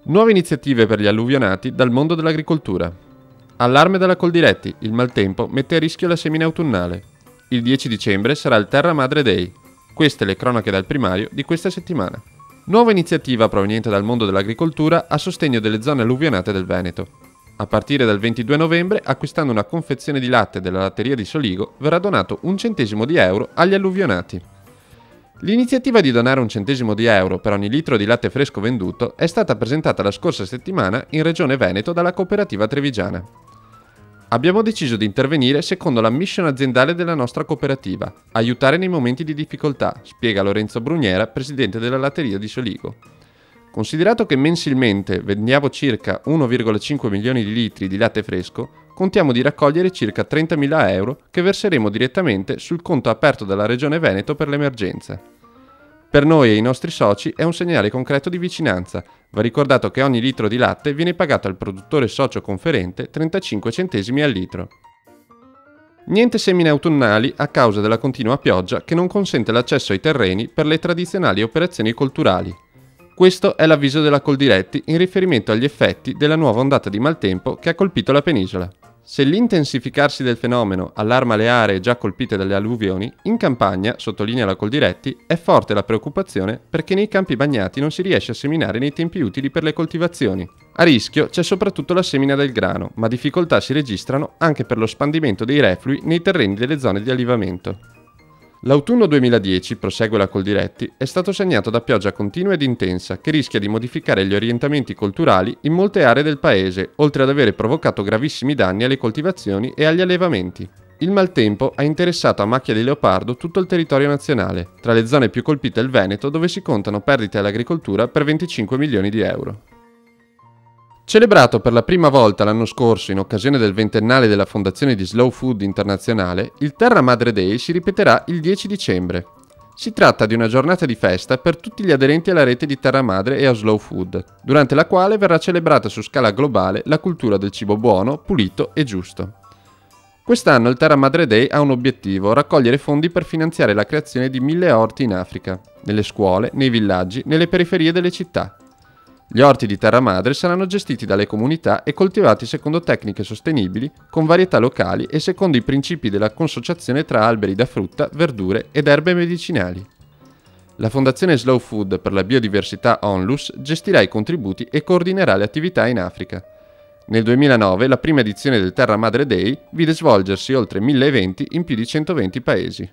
Nuove iniziative per gli alluvionati dal mondo dell'agricoltura. Allarme dalla Coldiretti, il maltempo mette a rischio la semina autunnale. Il 10 dicembre sarà il Terra Madre Day. Queste le cronache dal primario di questa settimana. Nuova iniziativa proveniente dal mondo dell'agricoltura a sostegno delle zone alluvionate del Veneto. A partire dal 22 novembre, acquistando una confezione di latte della latteria di Soligo, verrà donato 1 centesimo di euro agli alluvionati. L'iniziativa di donare 1 centesimo di euro per ogni litro di latte fresco venduto è stata presentata la scorsa settimana in Regione Veneto dalla cooperativa trevigiana. Abbiamo deciso di intervenire secondo la mission aziendale della nostra cooperativa, aiutare nei momenti di difficoltà, spiega Lorenzo Bruniera, presidente della latteria di Soligo. Considerato che mensilmente vendiamo circa 1,5 milioni di litri di latte fresco, contiamo di raccogliere circa 30.000 euro che verseremo direttamente sul conto aperto dalla Regione Veneto per l'emergenza. Per noi e i nostri soci è un segnale concreto di vicinanza. Va ricordato che ogni litro di latte viene pagato al produttore socio conferente 35 centesimi al litro. Niente semine autunnali a causa della continua pioggia che non consente l'accesso ai terreni per le tradizionali operazioni colturali. Questo è l'avviso della Coldiretti in riferimento agli effetti della nuova ondata di maltempo che ha colpito la penisola. Se l'intensificarsi del fenomeno allarma le aree già colpite dalle alluvioni, in campagna, sottolinea la Coldiretti, è forte la preoccupazione perché nei campi bagnati non si riesce a seminare nei tempi utili per le coltivazioni. A rischio c'è soprattutto la semina del grano, ma difficoltà si registrano anche per lo spandimento dei reflui nei terreni delle zone di allevamento. L'autunno 2010, prosegue la Coldiretti, è stato segnato da pioggia continua ed intensa che rischia di modificare gli orientamenti colturali in molte aree del paese, oltre ad avere provocato gravissimi danni alle coltivazioni e agli allevamenti. Il maltempo ha interessato a macchia di leopardo tutto il territorio nazionale, tra le zone più colpite il Veneto, dove si contano perdite all'agricoltura per 25 milioni di euro. Celebrato per la prima volta l'anno scorso in occasione del ventennale della fondazione di Slow Food Internazionale, il Terra Madre Day si ripeterà il 10 dicembre. Si tratta di una giornata di festa per tutti gli aderenti alla rete di Terra Madre e a Slow Food, durante la quale verrà celebrata su scala globale la cultura del cibo buono, pulito e giusto. Quest'anno il Terra Madre Day ha un obiettivo: raccogliere fondi per finanziare la creazione di 1000 orti in Africa, nelle scuole, nei villaggi, nelle periferie delle città. Gli orti di Terra Madre saranno gestiti dalle comunità e coltivati secondo tecniche sostenibili, con varietà locali e secondo i principi della consociazione tra alberi da frutta, verdure ed erbe medicinali. La Fondazione Slow Food per la Biodiversità Onlus gestirà i contributi e coordinerà le attività in Africa. Nel 2009 la prima edizione del Terra Madre Day vide svolgersi oltre 1000 eventi in più di 120 paesi.